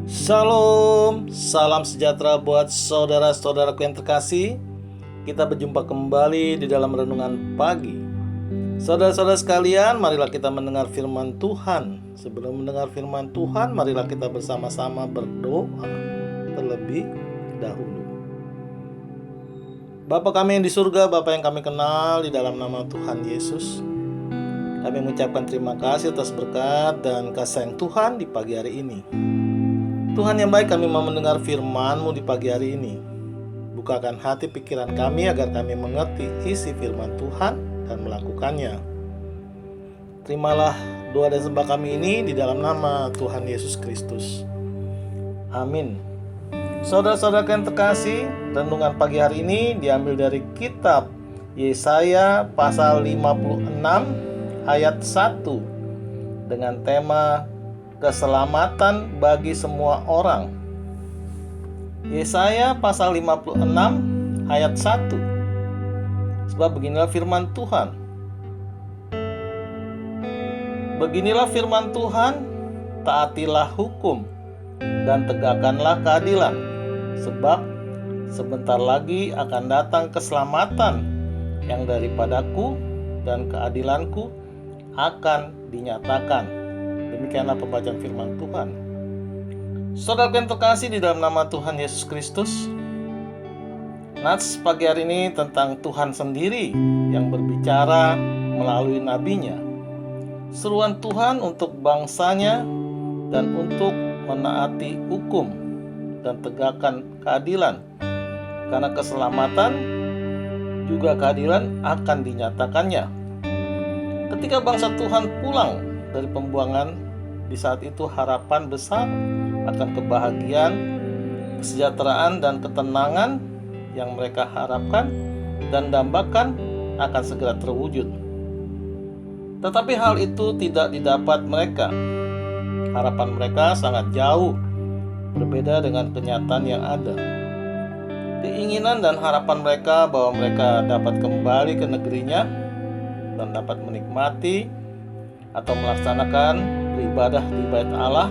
Shalom, salam sejahtera buat saudara-saudaraku yang terkasih. Kita berjumpa kembali di dalam renungan pagi. Saudara-saudara sekalian, marilah kita mendengar firman Tuhan. Sebelum mendengar firman Tuhan, marilah kita bersama-sama berdoa terlebih dahulu. Bapa kami yang di surga, Bapa yang kami kenal, di dalam nama Tuhan Yesus, kami mengucapkan terima kasih atas berkat dan kasih sayang Tuhan di pagi hari ini. Tuhan yang baik, kami mau mendengar firman-Mu di pagi hari ini. Bukakan hati pikiran kami agar kami mengerti isi firman Tuhan dan melakukannya. Terimalah doa dan sembah kami ini di dalam nama Tuhan Yesus Kristus. Amin. Saudara-saudara yang terkasih, renungan pagi hari ini diambil dari kitab Yesaya pasal 56 ayat 1 dengan tema keselamatan bagi semua orang. Yesaya pasal 56 ayat 1. Sebab beginilah firman Tuhan. Beginilah firman Tuhan, taatilah hukum dan tegakkanlah keadilan, sebab sebentar lagi akan datang keselamatan yang daripadaku dan keadilanku akan dinyatakan. Demikianlah pembacaan firman Tuhan. Saudara yang terkasih di dalam nama Tuhan Yesus Kristus, nats pagi hari ini tentang Tuhan sendiri yang berbicara melalui nabinya. Seruan Tuhan untuk bangsanya dan untuk menaati hukum dan tegakkan keadilan, karena keselamatan juga keadilan akan dinyatakannya. Ketika bangsa Tuhan pulang dari pembuangan, di saat itu harapan besar akan kebahagiaan, kesejahteraan dan ketenangan yang mereka harapkan dan dambakan akan segera terwujud. Tetapi hal itu tidak didapat mereka. Harapan mereka sangat jauh berbeda dengan kenyataan yang ada. Keinginan dan harapan mereka bahwa mereka dapat kembali ke negerinya dan dapat menikmati atau melaksanakan beribadah di Bait Allah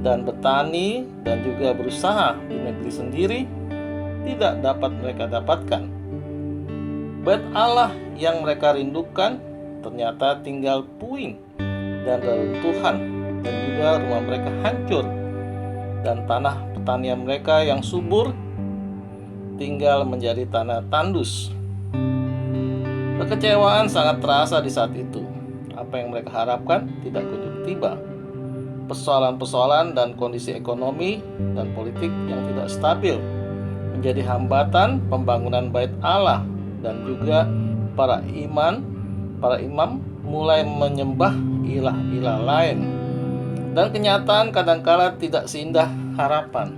dan bertani dan juga berusaha di negeri sendiri tidak dapat mereka dapatkan. Bait Allah yang mereka rindukan ternyata tinggal puing dan reruntuhan, dan juga rumah mereka hancur dan tanah pertanian mereka yang subur tinggal menjadi tanah tandus. Kekecewaan sangat terasa di saat itu. Apa yang mereka harapkan tidak kunjung tiba. Persoalan-persoalan dan kondisi ekonomi dan politik yang tidak stabil menjadi hambatan pembangunan Bait Allah, dan juga para imam mulai menyembah ilah-ilah lain. Dan kenyataan kadangkala tidak seindah harapan.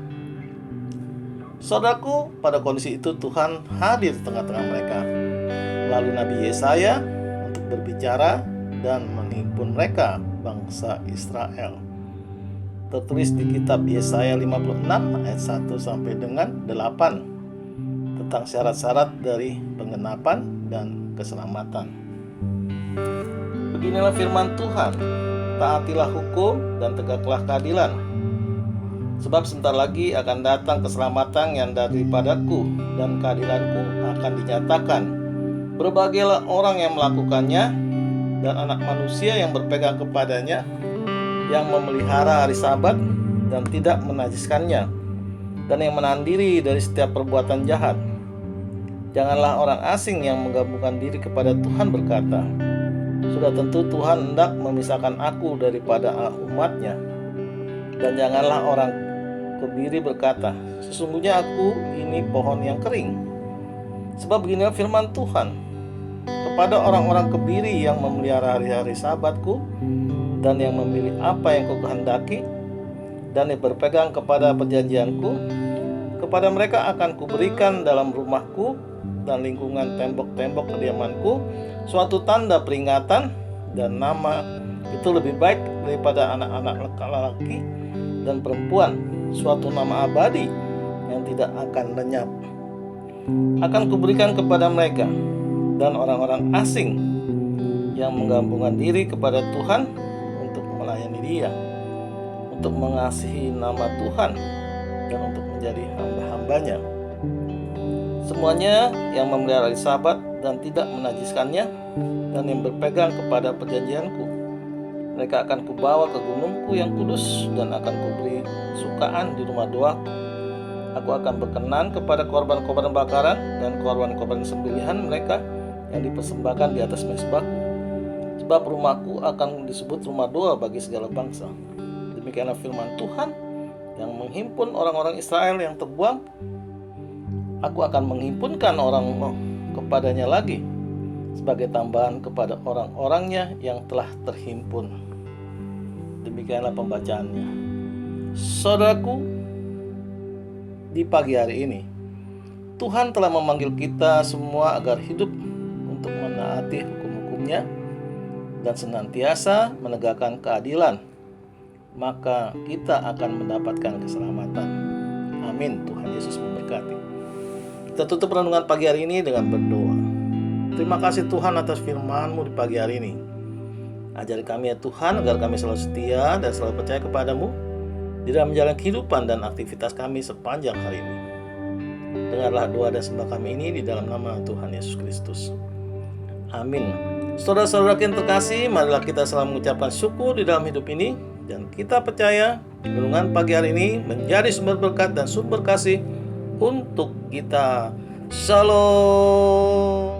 Saudaraku, pada kondisi itu Tuhan hadir di tengah-tengah mereka melalui Nabi Yesaya untuk berbicara dan menghimpun mereka, bangsa Israel. Tertulis di kitab Yesaya 56 ayat 1 sampai dengan 8 tentang syarat-syarat dari penggenapan dan keselamatan. Beginilah firman Tuhan, taatilah hukum dan tegaklah keadilan, sebab sebentar lagi akan datang keselamatan yang daripadaku dan keadilanku akan dinyatakan. Berbahagialah orang yang melakukannya dan anak manusia yang berpegang kepadanya, yang memelihara hari Sabat dan tidak menajiskannya, dan yang menahan diri dari setiap perbuatan jahat. Janganlah orang asing yang menggabungkan diri kepada Tuhan berkata, sudah tentu Tuhan hendak memisahkan aku daripada umatnya. Dan janganlah orang kebiri berkata, sesungguhnya aku ini pohon yang kering. Sebab beginilah firman Tuhan, kepada orang-orang kebiri yang memelihara hari-hari Sabatku dan yang memilih apa yang ku kehendaki dan yang berpegang kepada perjanjianku, kepada mereka akan kuberikan dalam rumahku dan lingkungan tembok-tembok kediamanku suatu tanda peringatan, dan nama itu lebih baik daripada anak-anak laki-laki dan perempuan, suatu nama abadi yang tidak akan lenyap. Akan kuberikan kepada mereka, dan orang-orang asing yang menggabungkan diri kepada Tuhan untuk melayani Dia, untuk mengasihi nama Tuhan, dan untuk menjadi hamba-hambanya. Semuanya yang memelihara hari Sabat dan tidak menajiskannya, dan yang berpegang kepada perjanjianku, mereka akan kubawa ke gunungku yang kudus, dan akan kuberi sukaan di rumah doaku. Aku akan berkenan kepada korban-korban bakaran dan korban-korban sembelihan mereka yang dipersembahkan di atas mezbahku. Sebab rumahku akan disebut rumah doa bagi segala bangsa. Demikianlah firman Tuhan yang menghimpun orang-orang Israel yang terbuang. Aku akan menghimpunkan orang kepadanya lagi sebagai tambahan kepada orang-orangnya yang telah terhimpun. Demikianlah pembacaannya. Saudaraku, di pagi hari ini Tuhan telah memanggil kita semua agar hidup untuk menaati hukum-hukumnya dan senantiasa menegakkan keadilan. Maka kita akan mendapatkan keselamatan. Amin. Tuhan Yesus memberkati. Kita tutup renungan pagi hari ini dengan berdoa. Terima kasih Tuhan atas firman-Mu di pagi hari ini. Ajari kami ya Tuhan, agar kami selalu setia dan selalu percaya kepadamu di dalam menjalani kehidupan dan aktivitas kami sepanjang hari ini. Dengarlah doa dan sembah kami ini di dalam nama Tuhan Yesus Kristus. Amin. Saudara-saudara yang terkasih, marilah kita selalu mengucapkan syukur di dalam hidup ini, dan kita percaya renungan pagi hari ini menjadi sumber berkat dan sumber kasih untuk kita. Shalom.